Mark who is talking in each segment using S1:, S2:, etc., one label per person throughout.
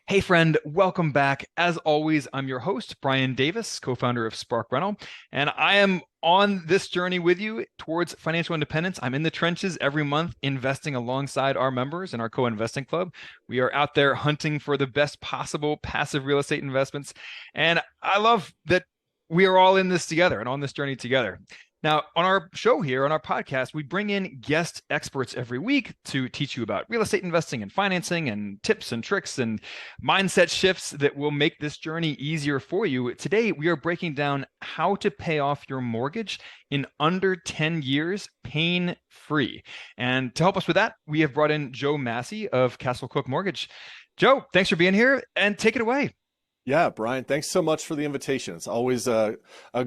S1: Hey, friend, welcome back. As always, I'm your host, Brian Davis, co founder of Spark Rental, and I am on this journey with you towards financial independence. I'm in the trenches every month, investing alongside our members in our co investing club. We are out there hunting for the best possible passive real estate investments. And I love that we are all in this together and on this journey together. Now, on our show here, on our podcast, we bring in guest experts every week to teach you about real estate investing and financing and tips and tricks and mindset shifts that will make this journey easier for you. Today, we are breaking down how to pay off your mortgage in under 10 years, pain free. And to help us with that, we have brought in Joe Massey of Castle Cook Mortgage. Joe, thanks for being here and take it away.
S2: Yeah, Brian, thanks so much for the invitation. It's always a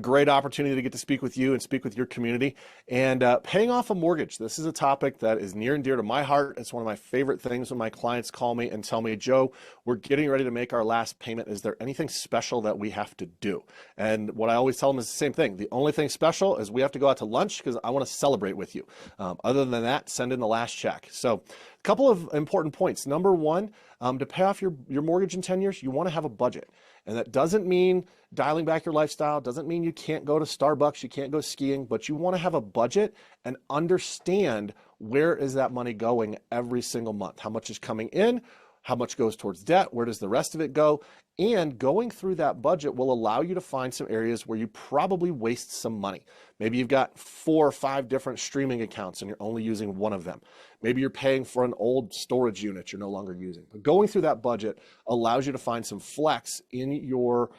S2: great opportunity to get to speak with you and speak with your community. And paying off a mortgage, this is a topic that is near and dear to my heart. It's one of my favorite things when my clients call me and tell me, Joe, we're getting ready to make our last payment. Is there anything special that we have to do? And what I always tell them is the same thing. The only thing special is we have to go out to lunch because I want to celebrate with you. Other than that, send in the last check. So a couple of important points. Number one, to pay off your mortgage in 10 years, you want to have a budget. And that doesn't mean dialing back your lifestyle, doesn't mean you can't go to Starbucks, you can't go skiing, but you want to have a budget and understand where is that money going every single month. How much is coming in? How much goes towards debt? Where does the rest of it go? And going through that budget will allow you to find some areas where you probably waste some money. Maybe you've got 4 or 5 different streaming accounts and you're only using one of them. Maybe you're paying for an old storage unit you're no longer using. But going through that budget allows you to find some flex in your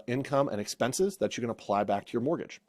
S2: income and expenses that you can apply back to your mortgage.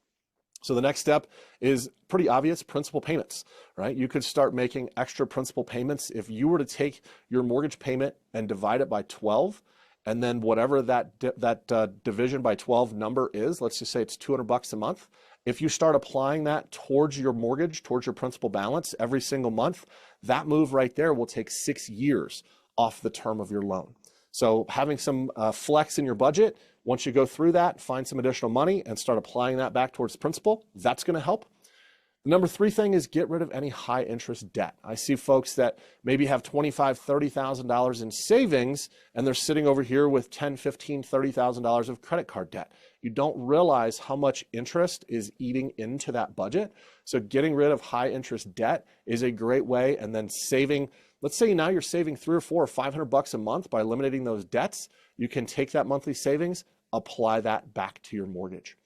S2: So the next step is pretty obvious: principal payments, right? You could start making extra principal payments. If you were to take your mortgage payment and divide it by 12, and then whatever that division by 12 number is, let's just say it's $200 a month. If you start applying that towards your mortgage, towards your principal balance every single month, that move right there will take 6 years off the term of your loan. So having some flex in your budget, once you go through that, find some additional money and start applying that back towards principal, that's going to help. The number 3 thing is get rid of any high interest debt. I see folks that maybe have $25,000, $30,000 in savings, and they're sitting over here with $10,000, $15,000, $30,000 of credit card debt. You don't realize how much interest is eating into that budget. So getting rid of high interest debt is a great way. And then saving, let's say now you're saving $300 or $400 or $500 a month by eliminating those debts. You can take that monthly savings, apply that back to your mortgage.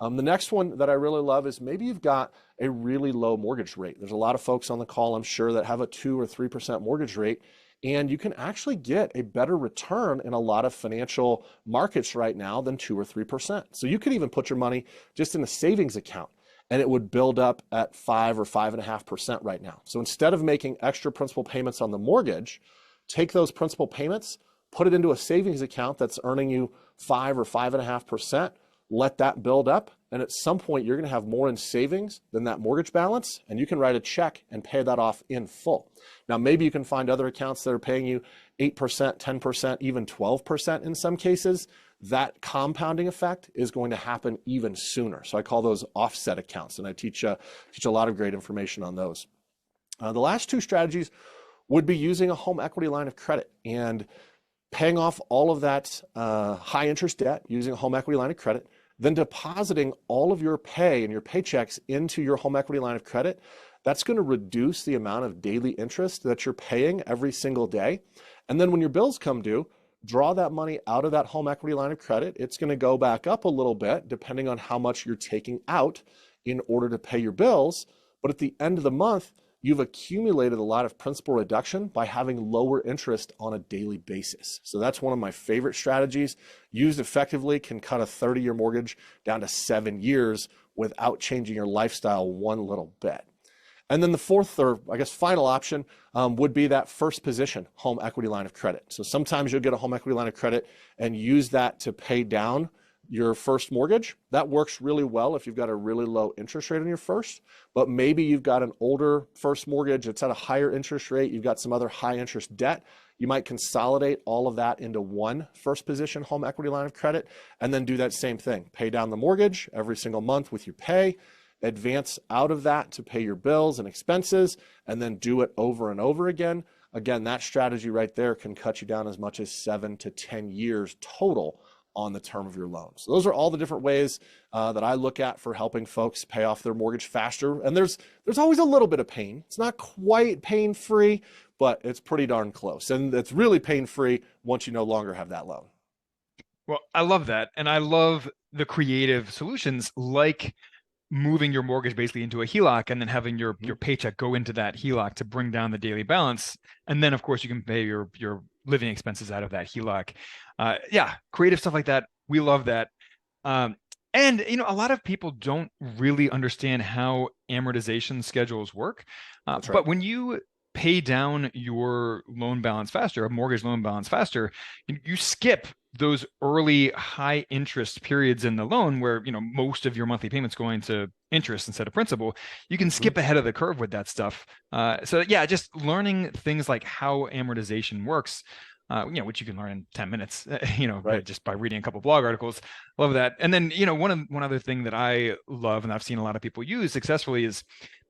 S2: The next one that I really love is maybe you've got a really low mortgage rate. There's a lot of folks on the call, I'm sure, that have a 2 or 3% mortgage rate, and you can actually get a better return in a lot of financial markets right now than 2 or 3%. So you could even put your money just in a savings account and it would build up at 5 or 5.5% right now. So instead of making extra principal payments on the mortgage, take those principal payments, put it into a savings account that's earning you 5 or 5.5%. Let that build up, and at some point you're going to have more in savings than that mortgage balance, and you can write a check and pay that off in full. Now, maybe you can find other accounts that are paying you 8%, 10%, even 12% in some cases. That compounding effect is going to happen even sooner. So I call those offset accounts, and I teach a lot of great information on those. The last 2 strategies would be using a home equity line of credit and paying off all of that high interest debt using a home equity line of credit, then depositing all of your pay and your paychecks into your home equity line of credit. That's going to reduce the amount of daily interest that you're paying every single day. And then when your bills come due, draw that money out of that home equity line of credit. It's going to go back up a little bit depending on how much you're taking out in order to pay your bills. But at the end of the month, you've accumulated a lot of principal reduction by having lower interest on a daily basis. So that's one of my favorite strategies. Used effectively, can cut a 30-year mortgage down to 7 years without changing your lifestyle one little bit. And then the fourth, or I guess final option, would be that first position home equity line of credit. So sometimes you'll get a home equity line of credit and use that to pay down your first mortgage. That works really well if you've got a really low interest rate on your first, but maybe you've got an older first mortgage, it's at a higher interest rate, you've got some other high interest debt. You might consolidate all of that into one first position home equity line of credit and then do that same thing. Pay down the mortgage every single month with your pay, advance out of that to pay your bills and expenses, and then do it over and over again again, that strategy right there can cut you down as much as 7 to 10 years total on the term of your loan. So those are all the different ways that I look at for helping folks pay off their mortgage faster. And there's always a little bit of pain. It's not quite pain-free, but it's pretty darn close. And it's really pain-free once you no longer have that loan.
S1: Well, I love that. And I love the creative solutions like moving your mortgage basically into a HELOC and then having your paycheck go into that HELOC to bring down the daily balance. And then, of course, you can pay your living expenses out of that HELOC. Yeah, creative stuff like that. We love that. And, a lot of people don't really understand how amortization schedules work.
S2: That's right.
S1: But when you pay down your loan balance faster, a mortgage loan balance faster, you skip those early high interest periods in the loan where most of your monthly payments going to interest instead of principal. You can skip ahead of the curve with that stuff. So yeah, just learning things like how amortization works, which you can learn in 10 minutes,
S2: Right.
S1: just by reading a couple blog articles. Love that. And then one other thing that I love and I've seen a lot of people use successfully is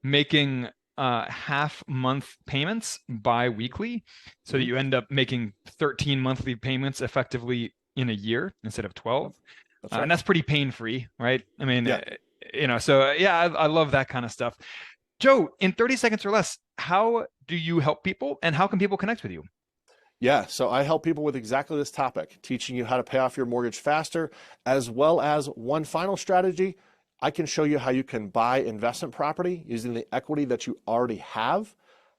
S1: making half-month payments bi-weekly, so that you end up making 13 monthly payments effectively in a year instead of 12.
S2: That's right.
S1: And that's pretty pain-free, right? I mean,
S2: Yeah.
S1: So yeah, I love that kind of stuff. Joe, in 30 seconds or less, how do you help people and how can people connect with you?
S2: Yeah, so I help people with exactly this topic, teaching you how to pay off your mortgage faster, as well as one final strategy. I can show you how you can buy investment property using the equity that you already have,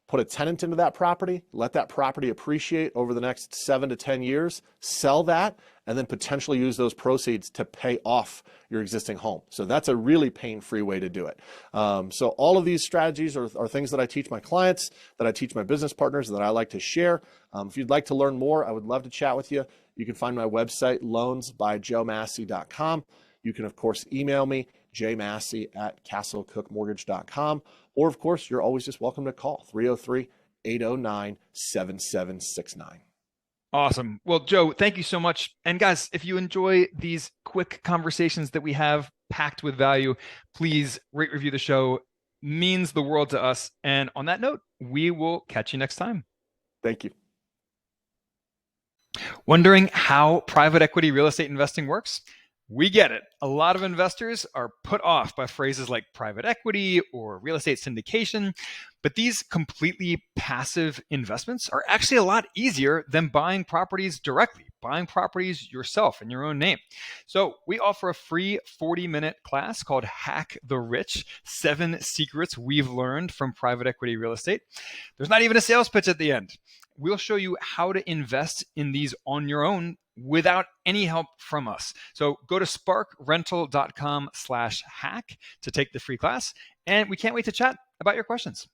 S2: put a tenant into that property, let that property appreciate over the next 7 to 10 years, sell that, and then potentially use those proceeds to pay off your existing home. So that's a really pain-free way to do it. So all of these strategies are things that I teach my clients, that I teach my business partners, that I like to share. If you'd like to learn more, I would love to chat with you. You can find my website, loansbyjoemassey.com. You can, of course, email me, jmassey@castlecookmortgage.com. Or, of course, you're always just welcome to call 303-809-7769.
S1: Awesome. Well, Joe, thank you so much. And guys, if you enjoy these quick conversations that we have packed with value, please rate, review the show. Means the world to us. And on that note, we will catch you next time.
S2: Thank you.
S1: Wondering how private equity real estate investing works? We get it. A lot of investors are put off by phrases like private equity or real estate syndication, but these completely passive investments are actually a lot easier than buying properties directly, buying properties yourself in your own name. So we offer a free 40-minute class called Hack the Rich, 7 Secrets We've Learned from Private Equity Real Estate. There's not even a sales pitch at the end. We'll show you how to invest in these on your own without any help from us. So go to sparkrental.com/hack to take the free class. And we can't wait to chat about your questions.